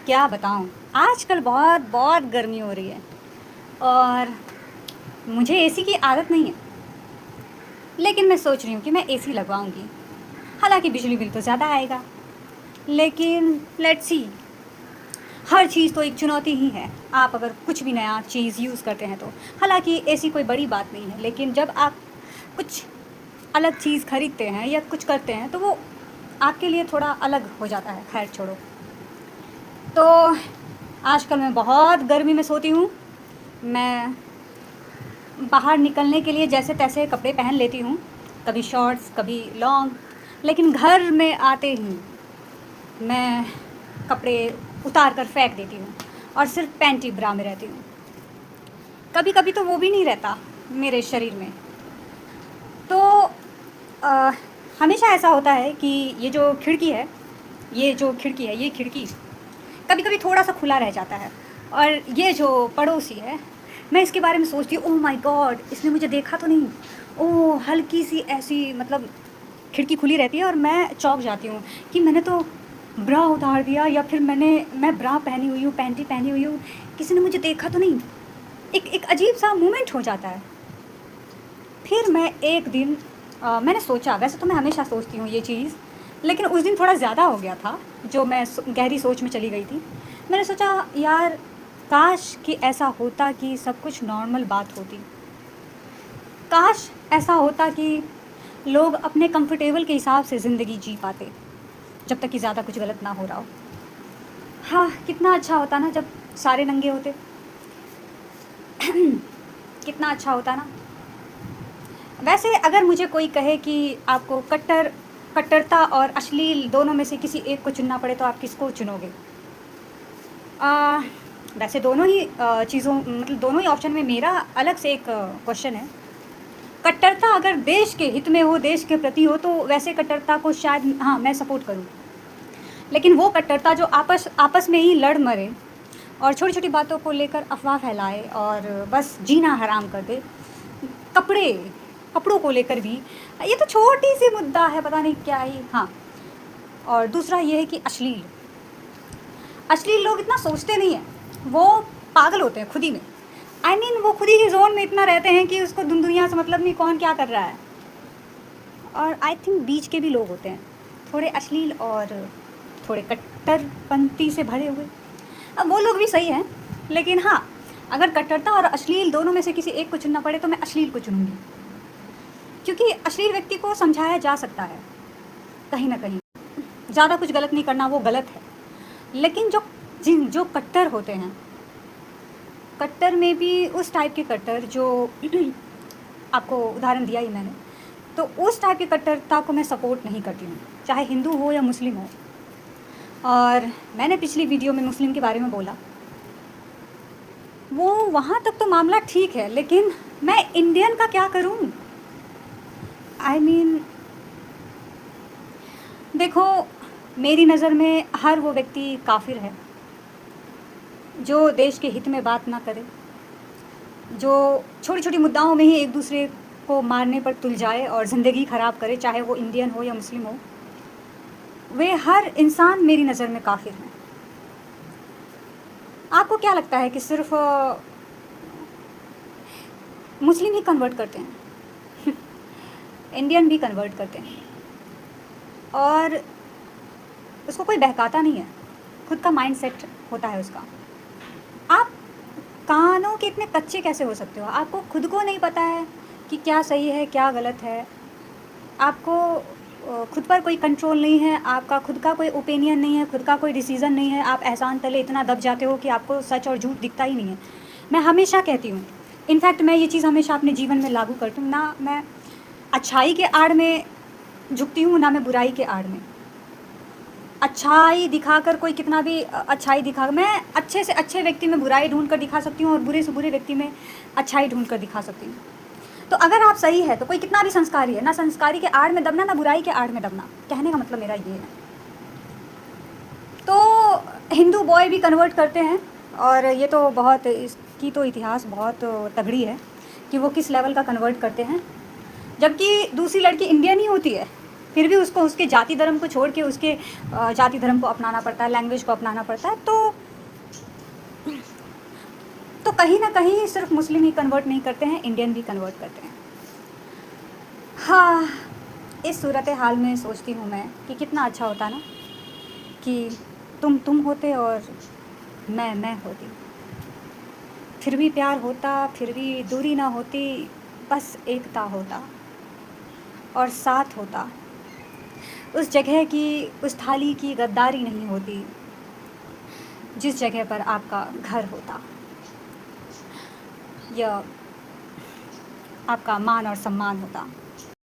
क्या बताऊँ, आजकल बहुत बहुत गर्मी हो रही है और मुझे एसी की आदत नहीं है, लेकिन मैं सोच रही हूँ कि मैं एसी लगवाऊँगी। हालाँकि बिजली बिल तो ज़्यादा आएगा, लेकिन लेट्स सी, हर चीज़ तो एक चुनौती ही है। आप अगर कुछ भी नया चीज़ यूज़ करते हैं तो हालाँकि एसी कोई बड़ी बात नहीं है, लेकिन जब आप कुछ अलग चीज़ खरीदते हैं या कुछ करते हैं, तो वो आपके लिए थोड़ा अलग हो जाता है। खैर छोड़ो। तो आजकल मैं बहुत गर्मी में सोती हूँ। मैं बाहर निकलने के लिए जैसे-तैसे कपड़े पहन लेती हूँ, कभी शॉर्ट्स, कभी लॉन्ग, लेकिन घर में आते ही मैं कपड़े उतार कर फेंक देती हूँ और सिर्फ़ पैंटी ब्रा में रहती हूँ। कभी-कभी तो वो भी नहीं रहता मेरे शरीर में। तो अ, हमेशा ऐसा होता है कि ये खिड़की कभी-कभी थोड़ा-सा खुला रह जाता है और ये जो पड़ोसी है, मैं इसके बारे में सोचती हूँ, ओह माय गॉड! इसने मुझे देखा तो नहीं? ओह! हल्की-सी ऐसी मतलब खिड़की खुली रहती है और मैं चौंक जाती हूँ कि मैंने तो ब्रा उतार दिया या फिर मैं ब्रा पहनी हुई हूँ, पैंटी पहनी हुई हूँ, किसी ने मुझे देखा तो नहीं? एक एक अजीब-सा मोमेंट हो जाता है। फिर मैं एक दिन मैंने सोचा, वैसे तो मैं हमेशा सोचती हूँ ये चीज़, लेकिन उस दिन थोड़ा ज़्यादा हो गया था, जो मैं गहरी सोच में चली गई थी। मैंने सोचा, यार काश कि ऐसा होता कि सब कुछ नॉर्मल बात होती। काश ऐसा होता कि लोग अपने कंफर्टेबल के हिसाब से ज़िंदगी जी पाते, जब तक कि ज़्यादा कुछ गलत ना हो रहा हो। हाँ, कितना अच्छा होता ना जब सारे नंगे होते। कितना अच्छा होता ना। वैसे अगर मुझे कोई कहे कि आपको कट्टरता और अश्लील दोनों में से किसी एक को चुनना पड़े, तो आप किसको चुनोगे? अ, वैसे दोनों ही चीज़ों मतलब दोनों ही ऑप्शन में मेरा अलग से एक क्वेश्चन है। कट्टरता अगर देश के हित में हो, देश के प्रति हो, तो वैसे कट्टरता को शायद हाँ, मैं सपोर्ट करूँ। लेकिन वो कट्टरता जो आपस आपस में ही लड़ मरे और छोटी-छोटी बातों को लेकर अफ़वाह फैलाए और बस जीना हराम कर दे। कपड़े कपड़ों को लेकर भी, ये तो छोटी-सी मुद्दा है, पता नहीं क्या ही हाँ, और दूसरा ये है कि अश्लील लोग इतना सोचते नहीं हैं, वो पागल होते हैं खुद ही में। वो खुद ही के ज़ोन में इतना रहते हैं कि उसको दुनिया से मतलब नहीं कौन क्या कर रहा है। और आई थिंक बीच के भी लोग होते हैं, थोड़े अश्लील और थोड़े कट्टरपंथी से भरे हुए। अब वो लोग भी सही हैं, लेकिन हाँ, अगर कट्टरता और अश्लील दोनों में से किसी एक को चुनना पड़े तो मैं अश्लील को चुनूँगी। क्योंकि अश्लील व्यक्ति को समझाया जा सकता है, कहीं न कहीं। ज़्यादा कुछ गलत नहीं करना वो गलत है। लेकिन जो कट्टर होते हैं, कट्टर में भी उस टाइप के कट्टर जो आपको उदाहरण दिया ही मैंने, तो उस टाइप की कट्टरता को मैं सपोर्ट नहीं करती हूँ, चाहे हिंदू हो या मुस्लिम हो। और मैंने पिछली वीडियो में मुस्लिम के बारे में बोला, वो वहाँ तक तो मामला ठीक है, लेकिन मैं इंडियन का क्या करूँ? आई मीन देखो, मेरी नज़र में हर वो व्यक्ति काफिर है जो देश के हित में बात ना करे, जो छोटी-छोटी मुद्दाओं में ही एक दूसरे को मारने पर तुल जाए और ज़िंदगी ख़राब करे, चाहे वो इंडियन हो या मुस्लिम हो। वे हर इंसान मेरी नज़र में काफिर हैं। आपको क्या लगता है कि सिर्फ़ मुस्लिम ही कन्वर्ट करते हैं? इंडियन भी कन्वर्ट करते हैं और उसको कोई बहकाता नहीं है, खुद का माइंडसेट होता है उसका। आप कानों के इतने कच्चे कैसे हो सकते हो? आपको खुद को नहीं पता है कि क्या सही है, क्या गलत है। आपको खुद पर कोई कंट्रोल नहीं है, आपका खुद का कोई ओपिनियन नहीं है, खुद का कोई डिसीज़न नहीं है। आप एहसान तले इतना दब जाते हो कि आपको सच और झूठ दिखता ही नहीं है। मैं हमेशा कहती हूँ, इनफैक्ट मैं ये चीज़ हमेशा अपने जीवन में लागू करती हूँ, ना मैं अच्छाई के आड़ में झुकती हूँ, ना मैं बुराई के आड़ में। अच्छाई दिखाकर कोई कितना भी अच्छाई दिखा, मैं अच्छे से अच्छे व्यक्ति में बुराई ढूंढ कर दिखा सकती हूँ और बुरे से बुरे व्यक्ति में अच्छाई ढूंढ कर दिखा सकती हूँ। तो अगर आप सही है तो कोई कितना भी संस्कारी है, ना संस्कारी के आड़ में दबना, ना बुराई के आड़ में दबना। कहने का मतलब मेरा ये है। तो हिंदू बॉय भी कन्वर्ट करते हैं और ये तो बहुत, इसकी तो इतिहास बहुत तगड़ी है कि वो किस लेवल का कन्वर्ट करते हैं, जबकि दूसरी लड़की इंडियन ही होती है फिर भी उसको उसके जाति धर्म को छोड़ के उसके जाति धर्म को अपनाना पड़ता है, लैंग्वेज को अपनाना पड़ता है। तो कहीं ना कहीं सिर्फ मुस्लिम ही कन्वर्ट नहीं करते हैं, इंडियन भी कन्वर्ट करते हैं। हाँ, इस सूरत हाल में सोचती हूँ मैं कि कितना अच्छा होता ना कि तुम होते और मैं होती, फिर भी प्यार होता, फिर भी दूरी ना होती, बस एकता होता और साथ होता। उस जगह की, उस थाली की गद्दारी नहीं होती जिस जगह पर आपका घर होता, या आपका मान और सम्मान होता।